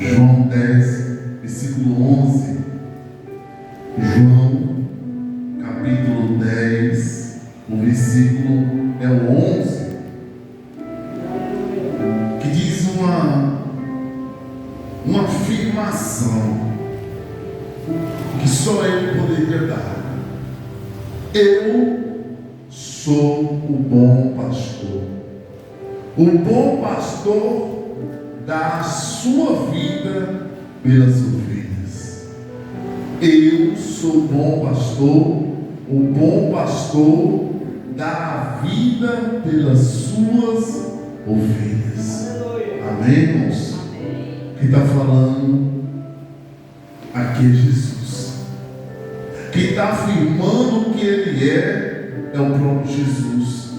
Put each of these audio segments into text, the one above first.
João 10, versículo 11. João, capítulo 10, o versículo é o 11, que diz uma afirmação que só Ele poderia dar. Eu sou o bom pastor. O bom pastor dá a sua vida pelas ovelhas. Eu sou o bom pastor. O bom pastor dá a vida pelas suas ovelhas. Amém, irmãos? Quem está falando aqui é Jesus. Quem está afirmando que Ele é o próprio Jesus.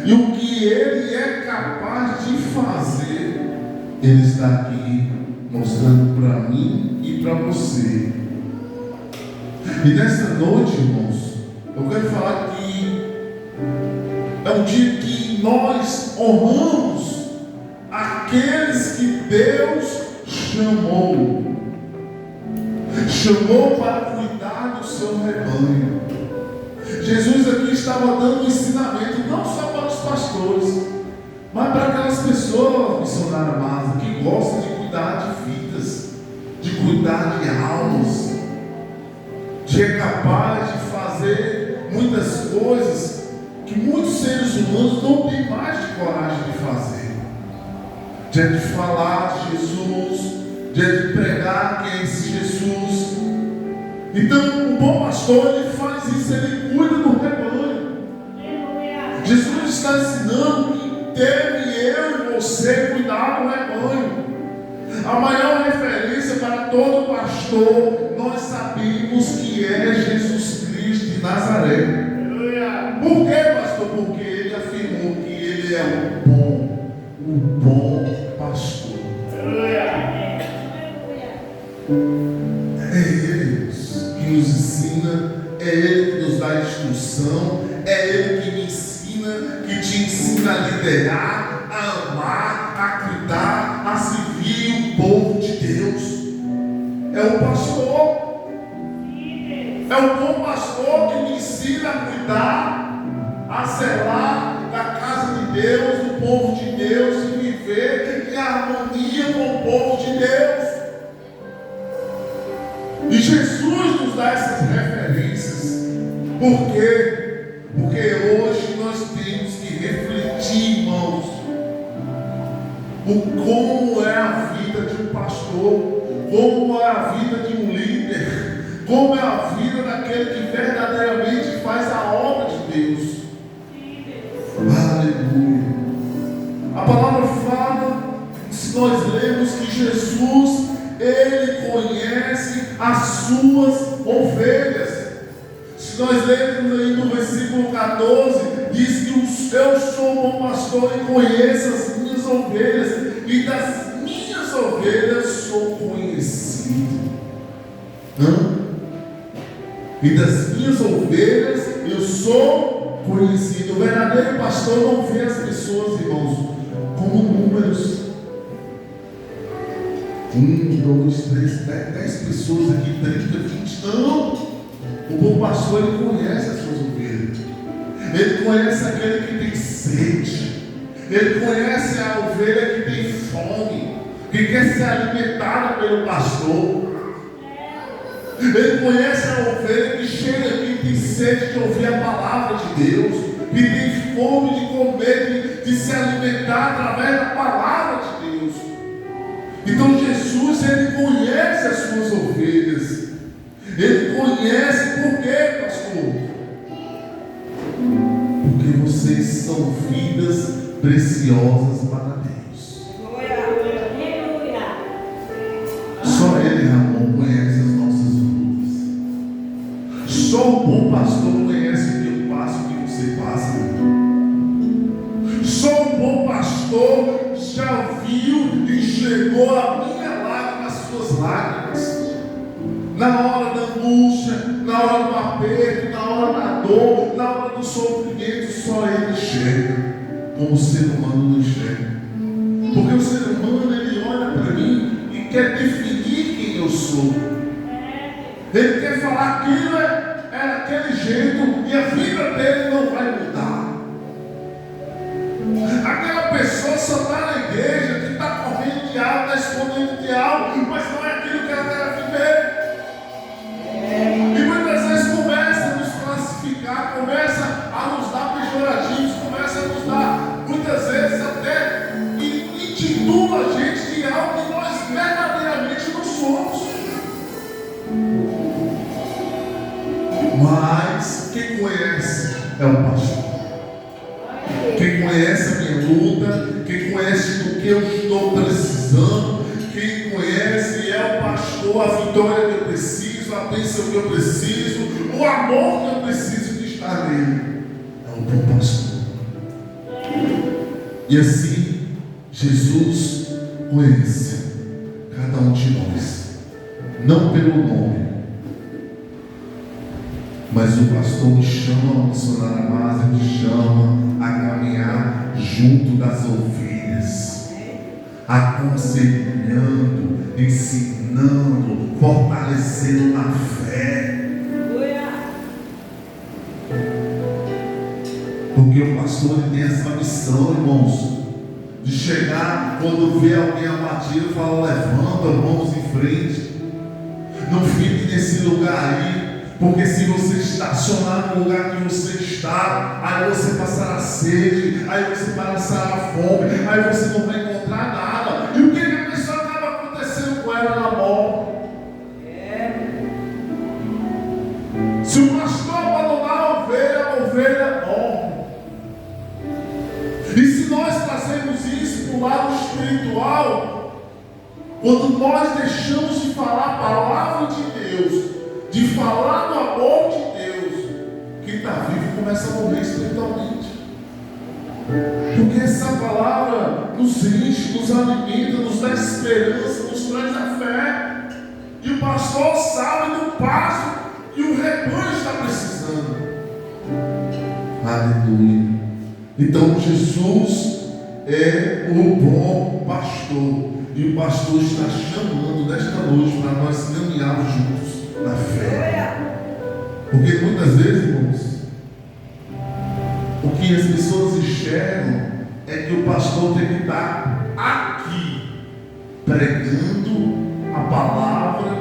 E o que Ele é capaz de fazer, Ele está aqui mostrando para mim e para você. E nesta noite, irmãos, eu quero falar que é um dia que nós honramos aqueles que Deus chamou para cuidar do seu rebanho. Jesus aqui estava dando um ensinamento não só para os pastores, mas para aquelas pessoas, missionária amada, que gostam de cuidar de vidas, de cuidar de almas, de é capaz de fazer muitas coisas que muitos seres humanos não têm mais de coragem de fazer. De falar de Jesus, de pregar quem é esse Jesus. Então o bom pastor, ele faz isso, ele cuida do rebanho. Jesus está ensinando que deve eu e você cuidar do rebanho. A maior referência para todo pastor, nós sabemos que é Jesus Cristo de Nazaré. Por quê, pastor? Porque ele afirmou que ele é o bom pastor. É Ele que nos ensina, é Ele que nos dá instrução, é Ele que me ensina, que te ensina a liderar, a amar, a cuidar, a servir o povo de Deus. É o pastor. É o bom pastor que me ensina a cuidar, a zelar da casa de Deus, do povo de Deus, e viver em harmonia com o povo de Deus. E Jesus nos dá essas referências. Por quê? Porque hoje nós temos que refletir, irmãos, como é a vida de um pastor, como é a vida de um líder, como é a vida daquele que verdadeiramente faz a obra de Deus. Aleluia. A palavra fala, se nós lemos que Jesus, Ele conhece as suas ovelhas. Se nós lermos aí no versículo 14, diz que eu sou o bom pastor e conheço as minhas ovelhas, e das minhas ovelhas sou conhecido. E das minhas ovelhas eu sou conhecido. O verdadeiro pastor não vê as pessoas, irmãos, como números. 1, 2, 3, 10 pessoas aqui, 30, 20. Não! O bom pastor, ele conhece as suas ovelhas. Ele conhece aquele que tem sede. Ele conhece a ovelha que tem fome, que quer ser alimentada pelo pastor. Ele conhece a ovelha que chega aqui e tem sede de ouvir a palavra de Deus, que tem fome de comer, de se alimentar através da palavra de Deus. Então Jesus, Ele conhece as suas ovelhas. Ele conhece. Por quê, pastor? Porque vocês são vidas preciosas para Deus. Só Ele, Ramon, conhece as nossas lutas. Só o bom pastor conhece o que eu passo, o que você passa. Só o bom pastor já viu e enxergou a minha lágrima, as suas lágrimas. Na hora da angústia, na hora do aperto, na hora da dor, na hora do sofrimento, só Ele enxerga, como o ser humano não enxerga. Porque o ser humano, ele olha para mim e quer definir quem eu sou. Ele quer falar aquilo é daquele jeito e a vida dele não vai mudar. Aquela pessoa só está na igreja, que está correndo de algo, está escondendo de algo, mas não é aquilo que ela quer viver. E muitas vezes começa a nos classificar, começa a nos dar pejorativos, começa a nos dar, muitas vezes até intitula a gente de algo que nós verdadeiramente não somos. Mas quem conhece é o pastor. Quem conhece a minha luta, quem conhece do que eu estou precisando, quem conhece é o pastor, a vitória que eu preciso, a bênção que eu preciso, o amor que eu preciso de estar nele. É o bom pastor. E assim, Jesus conhece cada um de nós, não pelo nome, mas o pastor me chama, missionária Márcia, me chama a caminhar junto das ovelhas, aconselhando, ensinando, fortalecendo na fé. Porque o pastor ele tem essa missão, irmãos, de chegar quando vê alguém abatido e falar: levanta, vamos em frente. Não fique nesse lugar aí. Porque se você estacionar no lugar que você está, aí você passará sede, aí você passará fome, aí você não vai encontrar nada. E o que a pessoa acaba acontecendo com ela na morte? Se o pastor abandonar a ovelha morre. E se nós trazemos isso para o lado espiritual, quando nós deixamos de falar a palavra de Deus, de falar do amor de Deus, quem está vivo começa a morrer espiritualmente. Porque essa palavra nos enche, nos alimenta, nos dá esperança, nos traz a fé. E o pastor sabe do passo que o rebanho está precisando. Aleluia. Então Jesus é o bom pastor. E o pastor está chamando desta noite para nós caminharmos juntos na fé. Porque muitas vezes, irmãos, o que as pessoas enxergam é que o pastor tem que estar aqui pregando a palavra.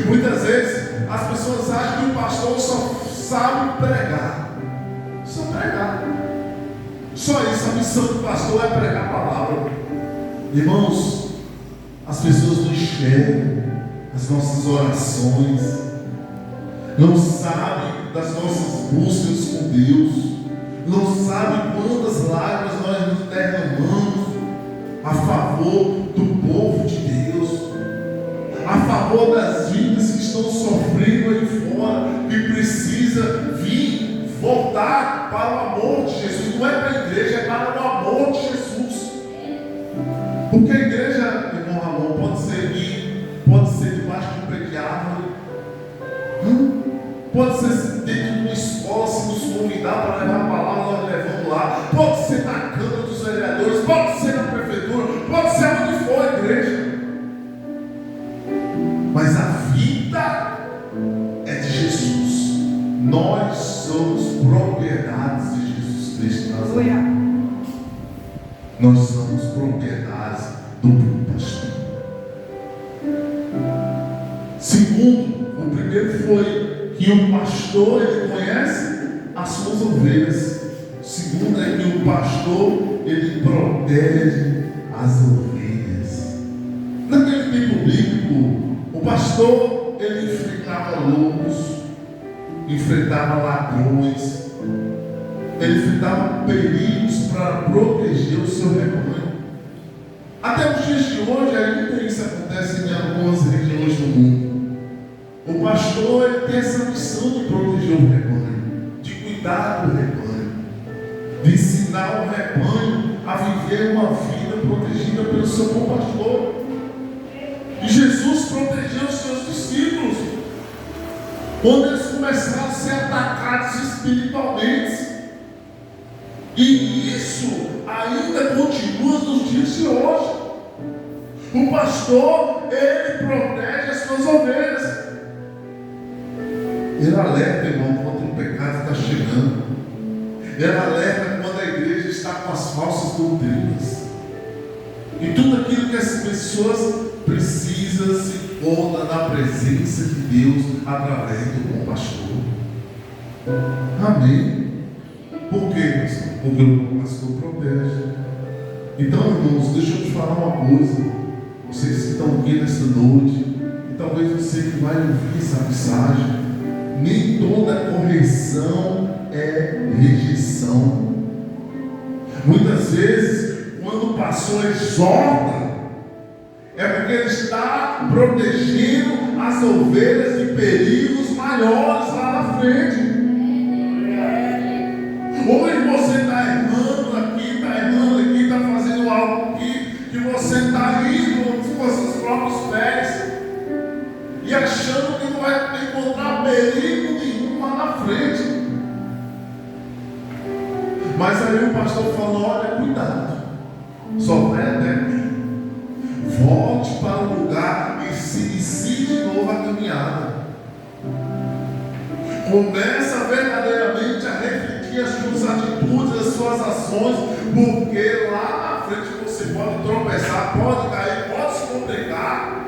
Muitas vezes as pessoas acham que o pastor só sabe pregar. Só pregar. Só isso, a missão do pastor é pregar a palavra. Irmãos, as pessoas não enxergam as nossas orações, não sabem das nossas buscas com Deus, não sabem quantas lágrimas nós nos derramamos a favor do povo de Deus, a favor das vidas que estão sofrendo aí fora, que precisa vir, voltar para o amor de Jesus. Não é para a igreja, é para o amor de Jesus. Porque a igreja, irmão Ramon, pode ser debaixo de um pé de árvore, pode ser dentro de uma escola, se nos convidar para levar a palavra, nós levamos lá, pode ser na Câmara dos Vereadores, pode ser na Prefeitura, pode ser onde for a igreja, mas a vida é de Jesus. Nós somos propriedades de Jesus Cristo Nazareno. Nós somos propriedades do bom pastor. Segundo, o primeiro foi que o pastor ele conhece as suas ovelhas. O segundo é que o pastor ele protege as ovelhas. Naquele tempo bíblico, o pastor ele enfrentava lobos, enfrentava ladrões, ele enfrentava perigos para proteger o seu rebanho. Até os dias de hoje ainda isso acontece em algumas regiões do mundo. O pastor ele tem essa missão de proteger o rebanho, de cuidar do rebanho, de ensinar o rebanho a viver uma vida protegida pelo seu bom pastor. E Jesus protegeu os seus discípulos quando eles começaram a ser atacados espiritualmente. E isso ainda continua nos dias de hoje. O pastor, ele protege as suas ovelhas. Ele alerta, irmão, quando o pecado está chegando. Ele alerta quando a igreja está com as falsas doutrinas. E tudo aquilo que as pessoas precisam se encontra na presença de Deus através do bom pastor. Amém. Por quê, pastor? Porque o bom pastor protege. Então, irmãos, deixa eu te falar uma coisa. Vocês que estão aqui nessa noite, e talvez você que vai ouvir essa mensagem, nem toda correção é rejeição. Muitas vezes, quando o pastor exorta, é porque ele está protegendo as ovelhas de perigos maiores lá na frente. Hoje você está errando aqui, está fazendo algo aqui, que você está indo com os seus próprios pés e achando que não vai encontrar perigo nenhum lá na frente. Mas aí o pastor falou: olha, cuidado, só vai até mim. Volte para o lugar e se inicie de novo a caminhada. Começa verdadeiramente a refletir as suas atitudes, as suas ações, porque lá na frente você pode tropeçar, pode cair, pode se complicar.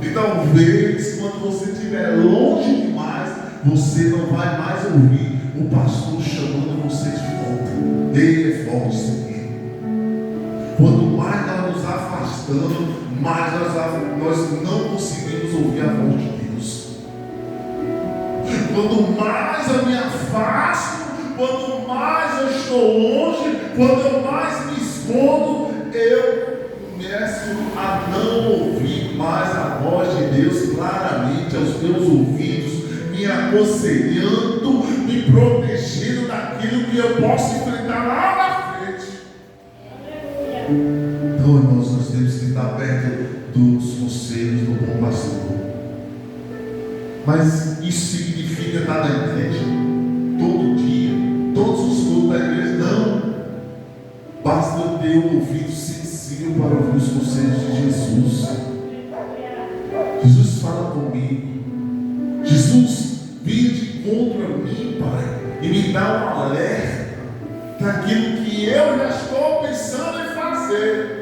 E talvez quando você estiver longe demais, você não vai mais ouvir o pastor chamando você de volta. Ei, volte-se. Quanto mais nós nos afastamos, mais nós não conseguimos ouvir a voz de Deus. Quanto mais eu me afasto, quanto mais eu estou longe, quanto eu mais me escondo, eu começo a não ouvir mais a voz de Deus claramente aos meus ouvidos, me aconselhando, me protegendo daquilo que eu posso enfrentar lá na frente. Então, irmãos, nós temos que estar perto dos conselhos do bom pastor. Mas isso significa estar na igreja todo dia, todos os cultos da igreja? Não. Basta eu ter um ouvido sensível para ouvir os conselhos de Jesus. Jesus fala comigo. Jesus vem de encontro a mim, Pai, e me dá um alerta daquilo que eu já estou pensando em fazer.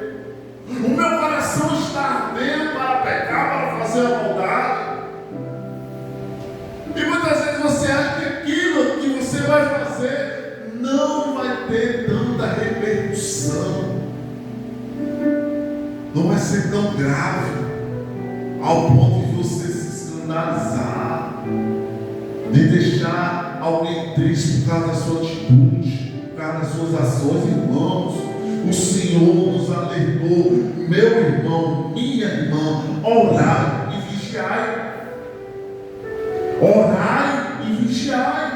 O meu coração está ardendo para pecar, para fazer a maldade. E muitas vezes você acha que aquilo que você vai fazer não vai ter tanta repercussão, não vai ser tão grave ao ponto de você se escandalizar, de deixar alguém triste por causa da sua atitude, por causa das suas ações. Irmãos, o Senhor nos alertou: meu irmão, minha irmã, orai e vigiai. Orai e vigiai.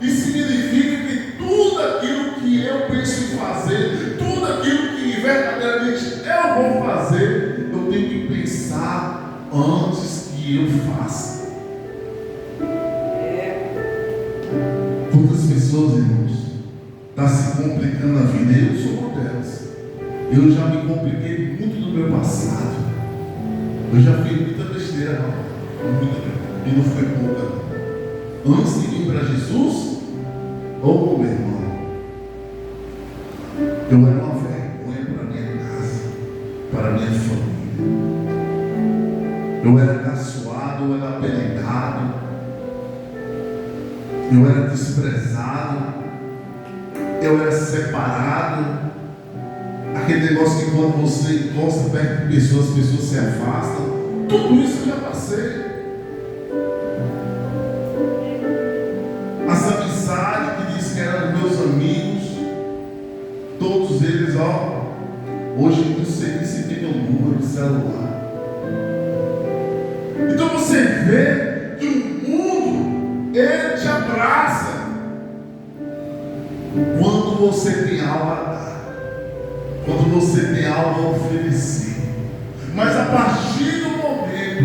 Isso significa que tudo aquilo que eu penso em fazer, tudo aquilo que verdadeiramente eu vou fazer, eu tenho que pensar antes que eu faça. Quantas pessoas, irmãos, estão se complicando a vida? Eu sou uma delas. Eu já me compliquei muito no meu passado. Eu já fiz muita besteira, e não foi pouca. Antes de vir para Jesus, meu irmão, eu era uma vergonha para minha casa, para minha família. Eu era caçoado, eu era apelidado, eu era desprezado, eu era separado. Aquele negócio que quando você encosta perto de pessoas, as pessoas se afastam. Tudo isso eu já passei. As amizades que disse que eram meus amigos, todos eles, hoje eu não sei nem se tem meu número de celular. Então você vê que o mundo, ele te abraça quando você tem algo a dar, quando você tem algo a oferecer. Mas a partir do momento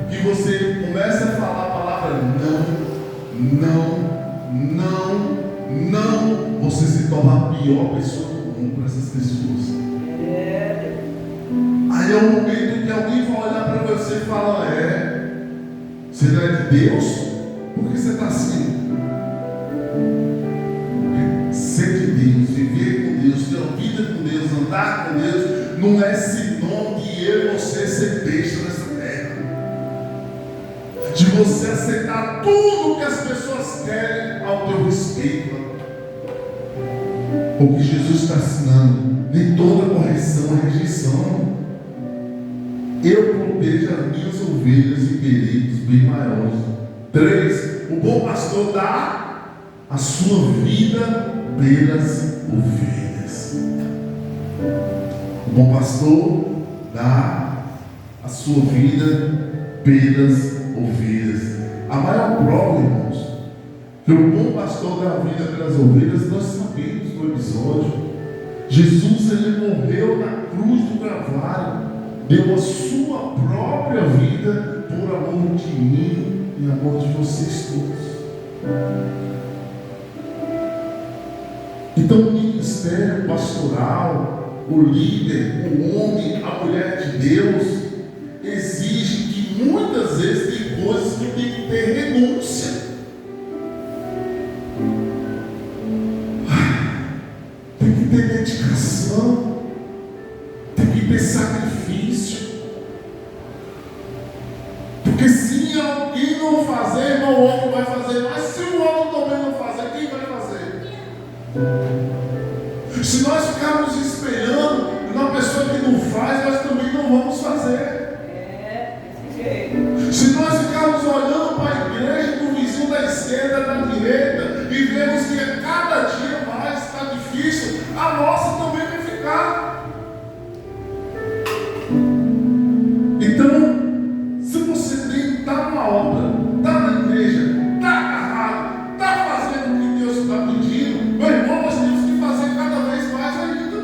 que você começa a falar a palavra não, você se torna a pior pessoa do mundo para essas pessoas. Aí momento que alguém vai olhar para você e falar: você não é de Deus? Por que você está assim? Ser de Deus, viver com Deus, ter uma vida com Deus, andar com Deus, não é sinônimo de eu e você ser besta nessa terra. De você aceitar tudo que as pessoas querem ao teu respeito. O que Jesus está ensinando, nem toda correção é rejeição. Eu protejo as minhas ovelhas em perigos bem maiores. 3. O bom pastor dá a sua vida pelas ovelhas. O bom pastor dá a sua vida pelas ovelhas. A maior prova, irmãos, que o bom pastor dá a vida pelas ovelhas, nós sabemos no episódio. Jesus, ele morreu na cruz do Calvário, deu a sua própria vida por amor de mim e amor de vocês todos. Então o ministério pastoral, o líder, o homem, a mulher de Deus, exige que muitas vezes tem coisas que tem que ter renúncia. Tem que ter dedicação, tem que ter sacrifício. Porque se alguém não fazer, irmão, o outro vai fazer. Mas se o outro também não fazer, quem vai fazer? Se nós ficarmos espelhando uma pessoa que não faz, nós também não vamos fazer. Se nós ficarmos olhando para a igreja do vizinho da esquerda, da direita, e vemos que a cada dia mais está difícil, a nossa também vai ficar. Então, se você está numa obra, está na igreja, está agarrado, está fazendo o que Deus está pedindo, meu irmão, nós temos que fazer cada vez mais ainda.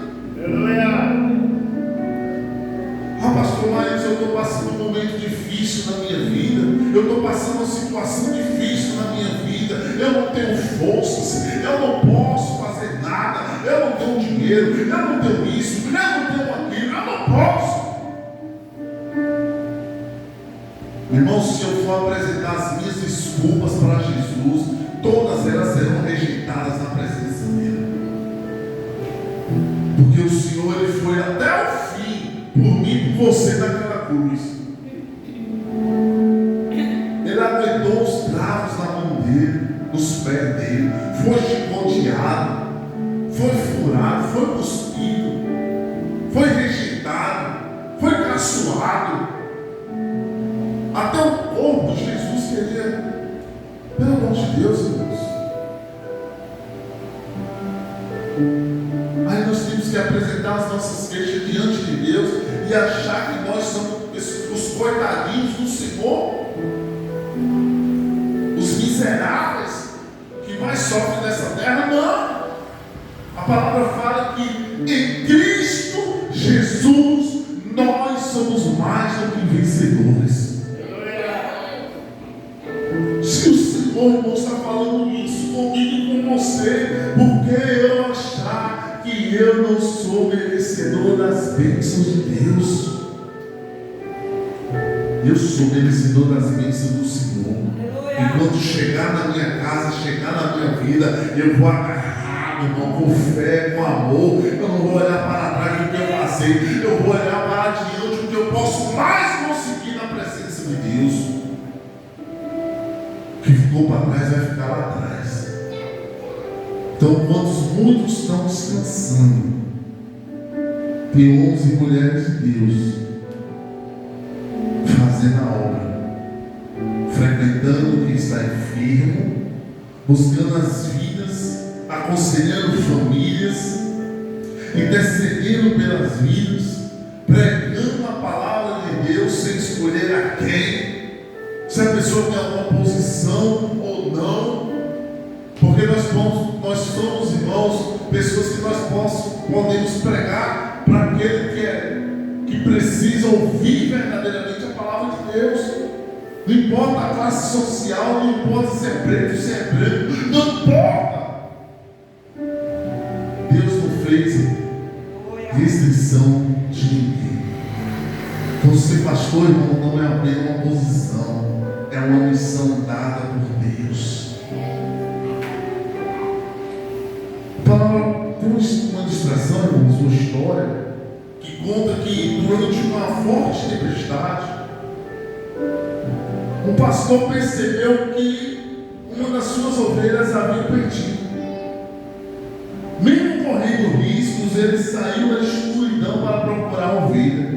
Pastor Laís, eu estou passando um momento difícil na minha vida, eu estou passando uma situação difícil na minha vida, eu não tenho forças, eu não posso fazer nada, eu não tenho dinheiro, eu não tenho isso, eu não tenho aquilo, eu não posso. Irmão, se eu for apresentar as minhas desculpas para Jesus, todas elas serão rejeitadas na presença dele. Porque o Senhor, ele foi até o fim por mim e por você naquela cruz. Ele aguentou os cravos na mão dele, nos pés dele, foi chicoteado, foi furado, foi cuspido, foi rejeitado, foi caçoado. Até o corpo de Jesus queria, pelo amor de Deus, irmãos. Aí nós temos que apresentar as nossas queixas diante de Deus e achar que nós somos os coitadinhos do Senhor, os miseráveis que mais sofrem nessa terra. Não! A palavra fala que em Cristo Jesus nós somos mais do que vencedores. Se o Senhor, irmão, está falando isso comigo e com você, porque eu achar que eu não sou merecedor das bênçãos de Deus? Eu sou merecedor das bênçãos do Senhor. Enquanto chegar na minha casa, chegar na minha vida, eu vou agarrar, irmão, com fé, com amor. Eu não vou olhar para trás do que eu passei, eu vou olhar para adiante o que eu posso mais conseguir na presença de Deus. O que ficou para trás vai ficar lá atrás. Então, quando muitos estão descansando, tem 11 mulheres de Deus fazendo a obra, frequentando quem está enfermo, buscando as vidas, aconselhando famílias, intercedendo pelas vidas, pregando a palavra de Deus sem escolher a quem, se a pessoa tem alguma posição ou não, porque nós somos, irmãos, pessoas que nós podemos pregar para aquele que precisa ouvir verdadeiramente a palavra de Deus. Não importa a classe social, não importa se é preto, se é branco, não importa. Deus não fez restrição de ninguém. Então, ser pastor, irmão, não é apenas uma posição, é uma missão dada por Deus. Tem uma distração, irmãos, uma história que conta que durante uma forte tempestade, um pastor percebeu que uma das suas ovelhas havia perdido. Mesmo correndo riscos, ele saiu da escuridão para procurar a ovelha.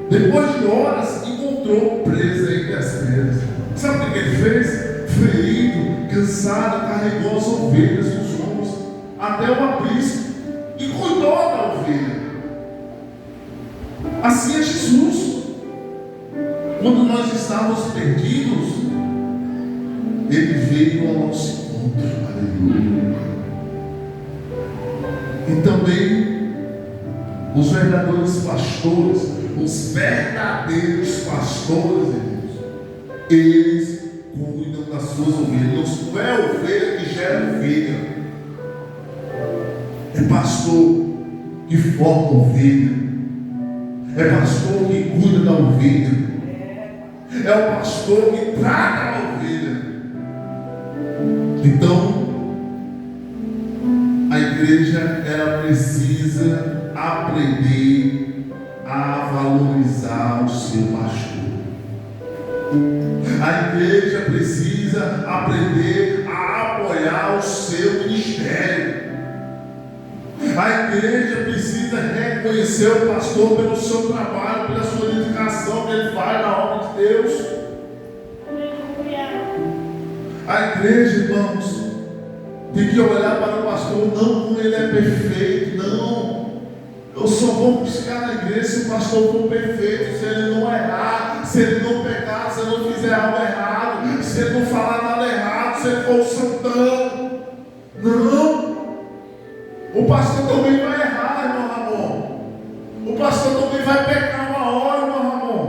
Depois de horas, encontrou presa entre as pedras. Sabe o que ele fez? Ferido, cansado, carregou as ovelhas nos ombros até o aprisco e cuidou da ovelha. Assim é Jesus. Quando nós estávamos perdidos, Ele veio ao nosso encontro. Aleluia. E também os verdadeiros pastores, eles cuidam das suas ovelhas. Não é ovelha que gera ovelha, é pastor que forma ovelha, é pastor que cuida da ovelha, é o pastor que trata a ovelha. Então, a igreja, ela precisa aprender a valorizar o seu pastor. A igreja precisa aprender a apoiar o seu ministério. A igreja precisa reconhecer o pastor pelo seu trabalho, pela sua dedicação que ele faz na obra de Deus. A igreja, irmãos, tem que olhar para o pastor não como ele é perfeito, não. Eu só vou buscar na igreja se o pastor for perfeito, se ele não errar, se ele não pecar, se ele não fizer algo errado, se ele não falar nada errado, se ele for o santão. Não. O pastor também vai errar, irmão Ramon. O pastor também vai pecar uma hora, irmão Ramon.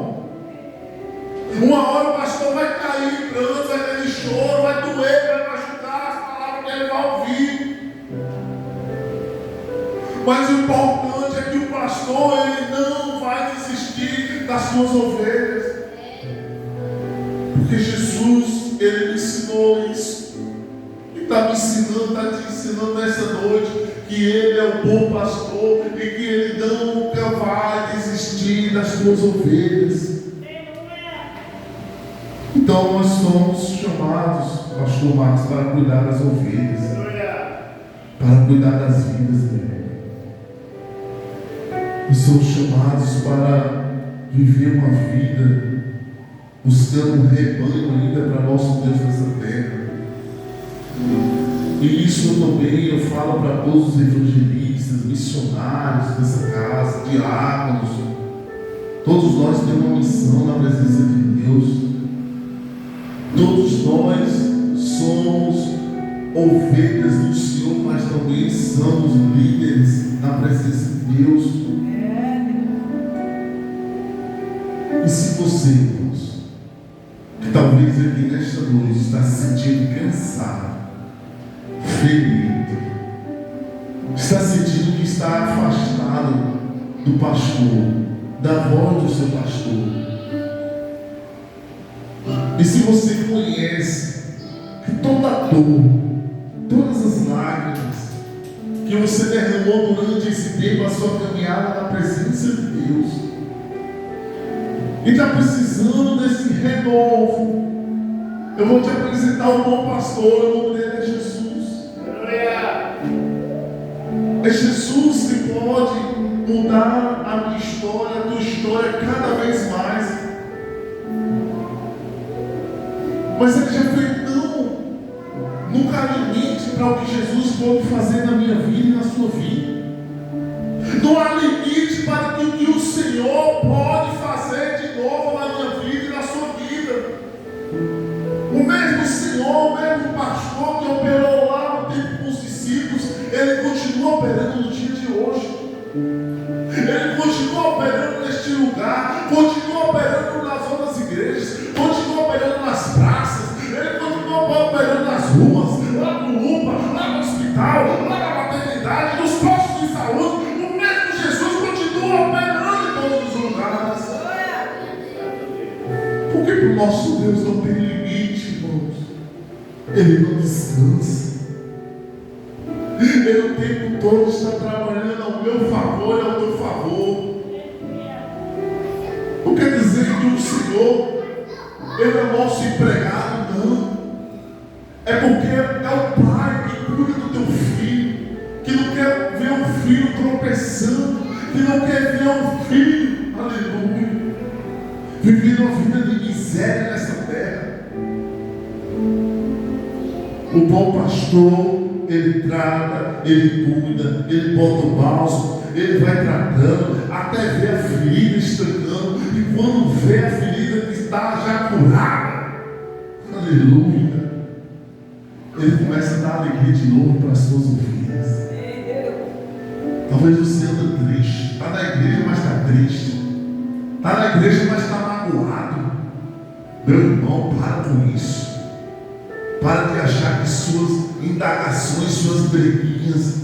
Uma hora o pastor vai cair em pranto, vai ter choro, vai doer, vai machucar as palavras que ele vai ouvir. Mas o importante é que o pastor, ele não vai desistir das suas ovelhas. Porque Jesus, ele me ensinou isso. E está me ensinando, está te ensinando nessa noite, que ele é o bom pastor e que ele nunca vai desistir das suas ovelhas. Então nós somos chamados, pastor Marcos, para cuidar das ovelhas, para cuidar das vidas dele. Nós somos chamados para viver uma vida buscando um rebanho ainda para nosso Deus nessa terra. E isso também eu falo para todos os evangelistas, missionários dessa casa, diáconos. Todos nós temos uma missão na presença de Deus. Todos nós somos ovelhas do Senhor, mas também somos líderes na presença de Deus. E se você, irmãos, que talvez aqui nesta noite está se sentindo cansado, ferido, está sentindo que está afastado do pastor, da voz do seu pastor, e se você conhece que toda a dor, todas as lágrimas que você derramou durante esse tempo, a sua caminhada na presença de Deus, e está precisando desse renovo, eu vou te apresentar o bom pastor. O nome dele é Jesus. É Jesus que pode mudar a minha história, a tua história cada vez mais. Mas ele já fez nunca há limite para o que Jesus pode fazer na minha vida e na sua vida. Não há limite para o que o Senhor pode fazer de novo na minha vida e na sua vida. O mesmo Senhor, o mesmo pastor que operou lá no tempo com os discípulos, ele continua operando no dia de hoje. Ele continua operando neste lugar, continua operando nas outras igrejas, continua operando nas praças, ele continua operando nas ruas, lá no UPA, lá no hospital, lá na maternidade, nos postos de saúde. O mesmo Jesus continua operando em todos os lugares. Porque para o nosso Deus não tem limite, irmãos. Ele não descansa. Ele o tempo todo está trabalhando ao meu favor e ao teu favor. Não quer dizer que o Senhor, Ele é o nosso empregado, não. É porque é o Pai que cuida do teu filho, que não quer ver um filho tropeçando, que não quer ver um filho, aleluia, vivendo uma vida de miséria nessa terra. O bom pastor, ele trata, ele cuida, ele bota o bálsamo, ele vai tratando, até ver a ferida estancando, e quando vê a ferida que está já curada, aleluia, ele começa a dar alegria de novo para as suas ovelhas. Talvez você anda triste, está na igreja, mas está triste, está na igreja, mas está magoado. Meu irmão, para com isso. Para de achar que suas indagações, suas briguinhas,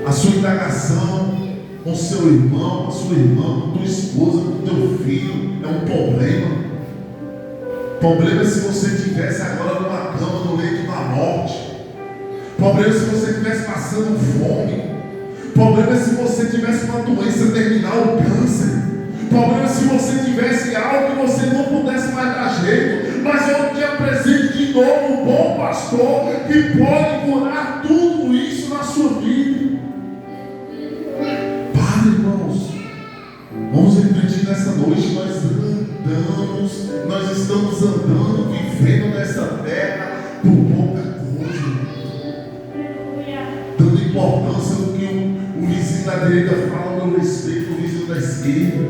a sua indagação com seu irmão, a sua irmã, com tua esposa, com teu filho, é um problema. Problema é se você estivesse agora numa cama, no leito da morte. Problema é se você estivesse passando fome. Problema é se você tivesse uma doença terminal, câncer. Problema é se você tivesse algo que você não pudesse mais dar jeito. Mas eu te apresento de novo um bom pastor que pode curar tudo isso na sua vida. Para, irmãos. Vamos refletir nessa noite. Nós estamos andando, vivendo nessa terra por pouca coisa, dando importância no que o vizinho da direita fala a meu respeito, o vizinho da esquerda,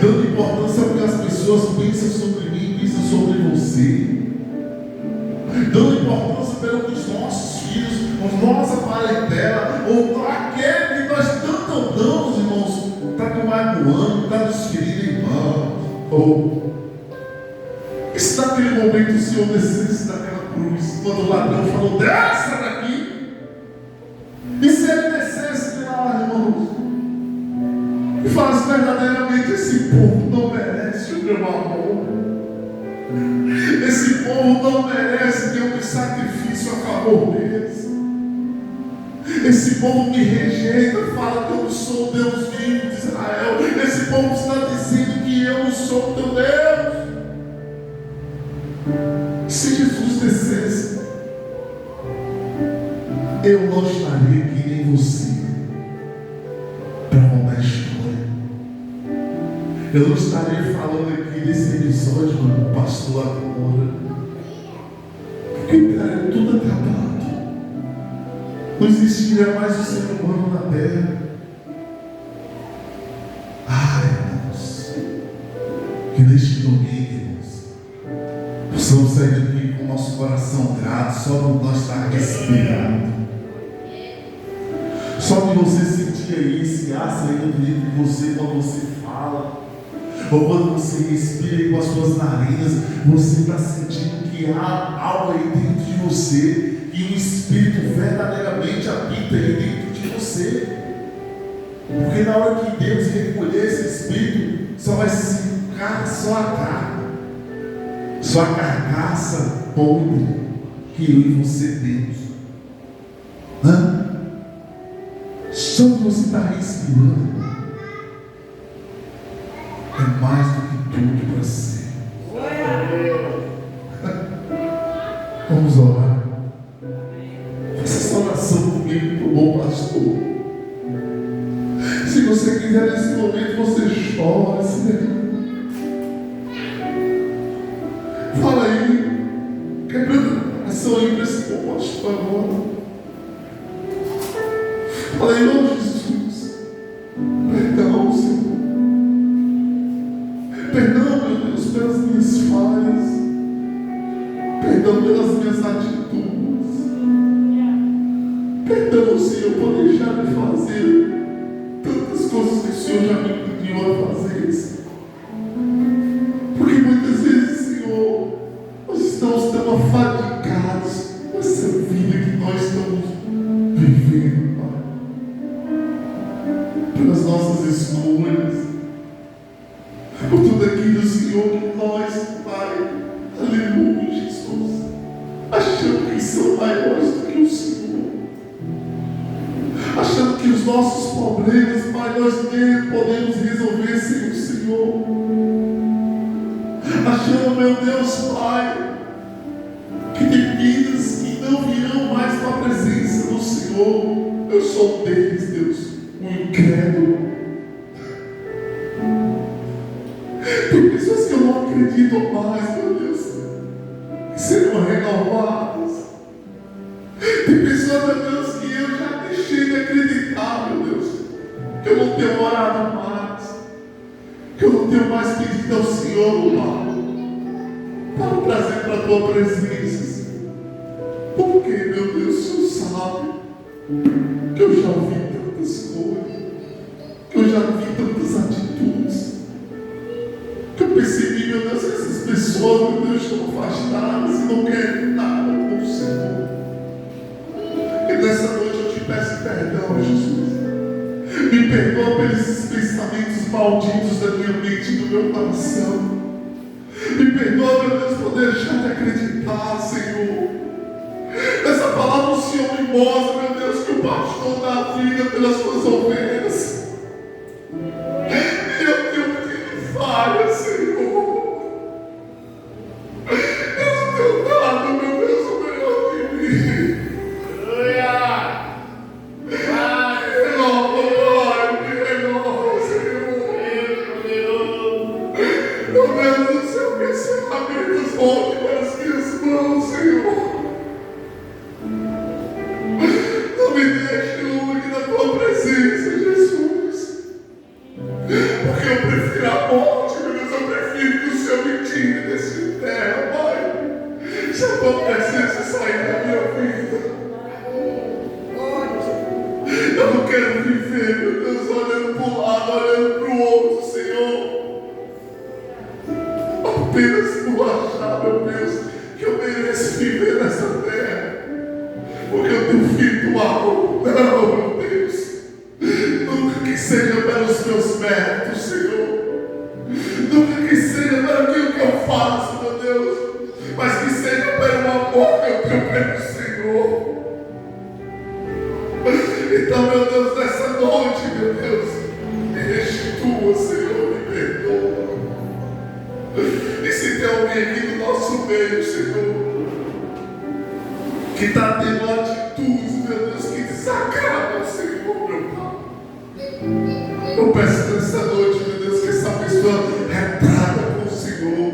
dando importância ao que as pessoas pensam sobre mim, pensam sobre você, dando importância pelo que os nossos filhos, a nossa parentela, ou aquele que nós tanto andamos, irmãos, está nos magoando, está nos ferindo, irmãos. E se naquele momento o Senhor descesse daquela cruz, quando o ladrão falou, desça daqui, e se ele descesse de lá, irmãos, e falasse verdadeiramente, esse povo não merece o meu amor, esse povo não merece que eu me sacrifício a favor deles, esse povo me rejeita, fala que eu não sou o Deus vivo de Israel, esse povo está dizendo que eu não sou o teu Deus. Se Jesus descesse, eu não estaria aqui nem você para contar a história. Eu não estaria falando aqui desse episódio com o pastor agora, porque cara, tudo acabado. Não existiria mais o ser humano na terra. Ai, irmãos, que neste domingo, irmãos, possamos sair daqui com o nosso coração grato, só por nós estar respirando. Só de você sentir aí esse ar saindo dentro de você quando você fala, ou quando você respira com as suas narinas, você está sentindo que há algo aí dentro de você. E o Espírito verdadeiramente habita aí dentro de você. Porque na hora que Deus recolher esse Espírito, só vai ficar só a carne, só a carcaça podre que eu e você temos. Só que você está respirando é mais do que tudo para ser. Vamos orar. Essa oração comigo para o bom pastor. Se você quiser nesse momento, você chora, fala aí, quebrando a coração aí para esse bom pastor agora. Fala aí, ó Jesus, perdão, Senhor. Perdão, meu Deus, pelas minhas falhas. Perdão pelas minhas atitudes. Perdão, Senhor, por deixar de fazer tantas coisas que o Senhor já me pediu a fazer. Porque muitas vezes, Senhor, nós estamos tão afadigados com essa vida que nós estamos vivendo, Pai. Pelas nossas escolhas, por tudo aquilo nossos problemas, Pai, nós nem podemos resolver sem o Senhor. Achando, meu Deus, Pai, que tem vidas que não virão mais para a presença do Senhor. Eu sou um deles, Deus, um incrédulo. Tem pessoas que eu não acredito mais, meu Deus, que serão renovadas. Tem pessoas, meu Deus, que eu já deixei de acreditar, meu Deus, que eu não tenho orado mais, que eu não tenho mais pedido ao Senhor, Pai, para trazer para a tua presença. Porque, meu Deus, o Senhor sabe que eu já ouvi tantas coisas, que eu já vi tantas atitudes, que eu percebi, meu Deus, que essas pessoas, meu Deus, estão afastadas e não querem nada com o Senhor. E nessa noite eu te peço perdão, Jesus. Me perdoa pelos pensamentos malditos da minha mente e do meu coração. Me perdoa, meu Deus, por deixar de acreditar, Senhor. Essa palavra o Senhor me mostra, meu Deus, que o pastor dá a vida pelas suas ovelhas. E eu tenho tido falha, Senhor. Eu não tenho dado, meu Deus, o melhor de mim. Onde para as minhas mãos, Senhor. Não me deixe longe da tua presença, Jesus. Porque eu prefiro a morte, meu Deus. Eu prefiro que o Senhor me tire desse terra, Pai. Se a tua presença sair da minha vida, eu não quero viver, meu Deus, olhando para um lado, olhando para o outro, Senhor. Apenas tu achar, meu Deus, que eu mereço viver nessa terra, porque eu tenho feito algo. Não, meu Deus, nunca que seja pelos meus méritos, Senhor, nunca que seja para aquilo que eu faço, meu Deus, mas que seja pelo amor que eu tenho pelo Senhor. Então, meu Deus, nessa noite, meu Deus, me restitua, Senhor, me perdoa. E se tem alguém aqui no nosso meio, Senhor, que está tendo atitudes, meu Deus, que desagradam, Senhor, meu Pai, eu peço nessa noite, meu Deus, que essa pessoa retrata com o Senhor,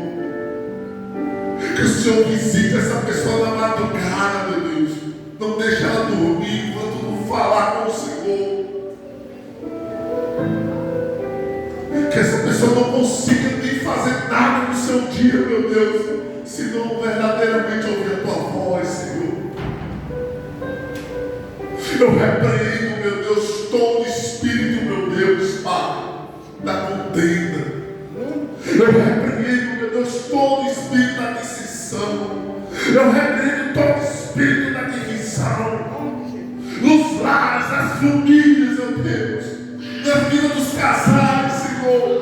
que o Senhor visite essa pessoa na madrugada, meu Deus, não deixe ela dormir enquanto não falar com o Senhor, que essa pessoa não consiga nem fazer nada no seu dia, meu Deus, se não verdadeiramente ouvir a tua voz, Senhor. Eu repreendo, meu Deus, todo espírito, meu Deus, Pai, da contenda. Eu repreendo, meu Deus, todo espírito da decisão. Eu repreendo todo espírito da divisão. Nos lares, nas famílias, meu Deus, na vida dos casais, Senhor,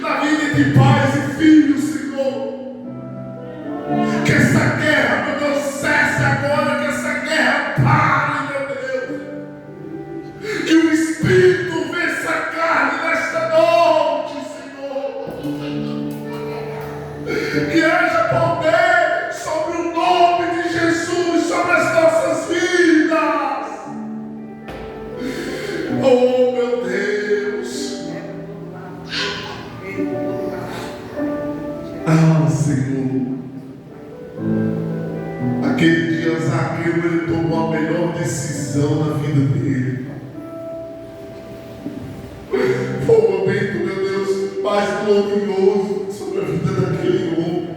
na vida de pais e filhos, Senhor. Que essa guerra, meu Deus, cesse agora, que essa guerra pare, meu Deus. Que o Espírito vença a carne nesta noite, Senhor. Que haja poder sobre o nome de Jesus, sobre as nossas vidas. Oh, meu Deus. Ah, Senhor. Aquele dia Zaqueu, ele tomou a melhor decisão na vida dele. Foi o momento, meu Deus, mais glorioso sobre a vida daquele homem.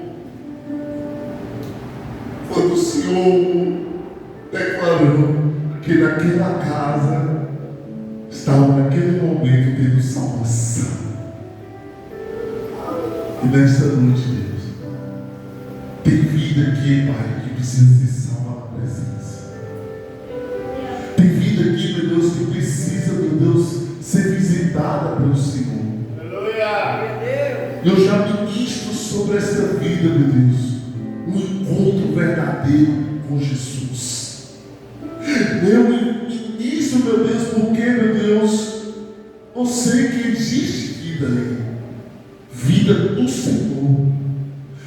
Quando o Senhor declarou que naquela casa estava naquele momento tendo salvação. E nesta noite, Deus, tem vida aqui, Pai, que precisa ser salva na presença. Tem vida aqui, meu Deus, que precisa, meu Deus, ser visitada pelo Senhor. Aleluia! Eu já ministro sobre esta vida, meu Deus, um encontro verdadeiro com Jesus. Eu ministro, meu Deus, porque, meu Deus, sei que existe vida aí. Vida do Senhor.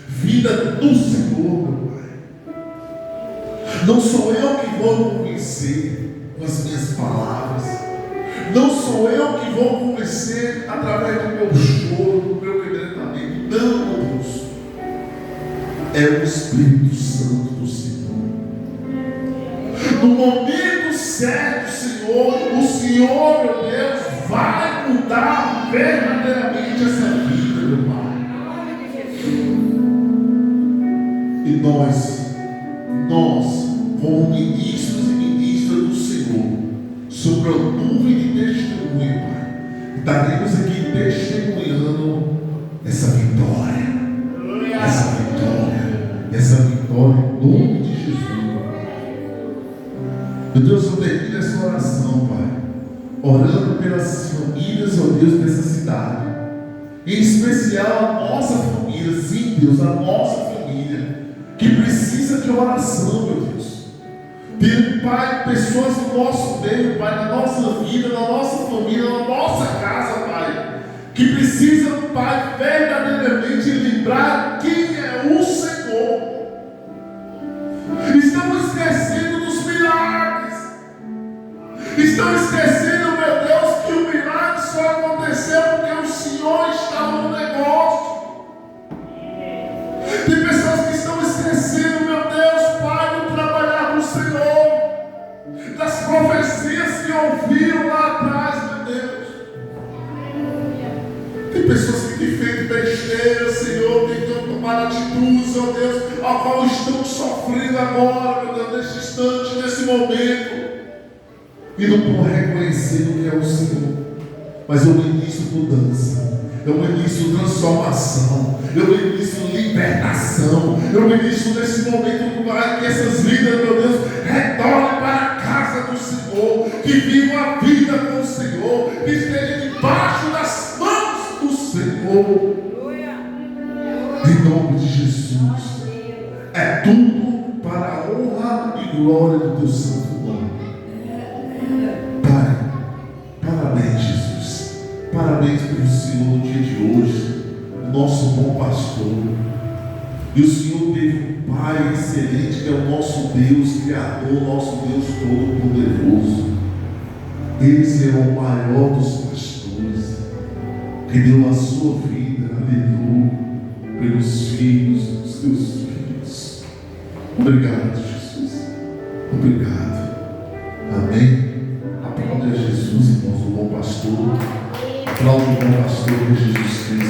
Vida do Senhor, meu Pai. Não sou eu que vou convencer com as minhas palavras. Não sou eu que vou convencer através do meu choro, do meu quebrantamento. Não, meu Deus. É o Espírito Santo do Senhor. No momento certo, Senhor, o Senhor, meu Deus, vai mudar verdadeiramente essa vida, meu Pai. E nós, como ministros e ministras do Senhor, sobre a nuvem de testemunho, Pai, estaremos aqui testemunhando essa vitória. Essa vitória em nome de Jesus. Meu Deus, eu termino essa oração, Pai, orando pelas famílias, ó Deus, dessa cidade, em especial a nossa família, sim, Deus, a nossa família, que precisa de oração, meu Deus. Tem, Pai, pessoas do nosso meio, Pai, na nossa vida, na nossa família, na nossa casa, Pai, que precisam, Pai, verdadeiramente lembrar quem é o Senhor. Estão esquecendo dos milagres. Estão esquecendo, meu Deus, que o milagre só aconteceu porque o Senhor estava no negócio. Tem pessoas que estão esquecendo, meu Deus, Pai, do trabalhar do Senhor, das profecias que ouviram lá atrás, meu Deus. Tem pessoas que têm feito besteira, Senhor, tentando tomar atitudes, ó Deus, a qual estão sofrendo agora, meu Deus, neste instante, nesse momento, e não estão reconhecendo que é o Senhor. Mas eu ministro mudança, eu ministro transformação, eu ministro libertação, eu ministro nesse momento que essas vidas, meu Deus, retornem para a casa do Senhor, que vivam a vida com o Senhor, que estejam debaixo das mãos do Senhor. Em nome de Jesus. É tudo para a honra e glória do teu santo nome. Pai, parabéns, Jesus. Parabéns pelo Senhor no dia de hoje, nosso bom pastor. E o Senhor teve um Pai excelente, que é o nosso Deus Criador, nosso Deus Todo-Poderoso. Esse é o maior dos pastores, que deu a sua vida, aleluia, pelos filhos dos teus filhos. Obrigado, Jesus. Obrigado. Amém. Aplaude a Jesus, irmãos, o bom pastor. Aplaude o bom pastor de Jesus Cristo.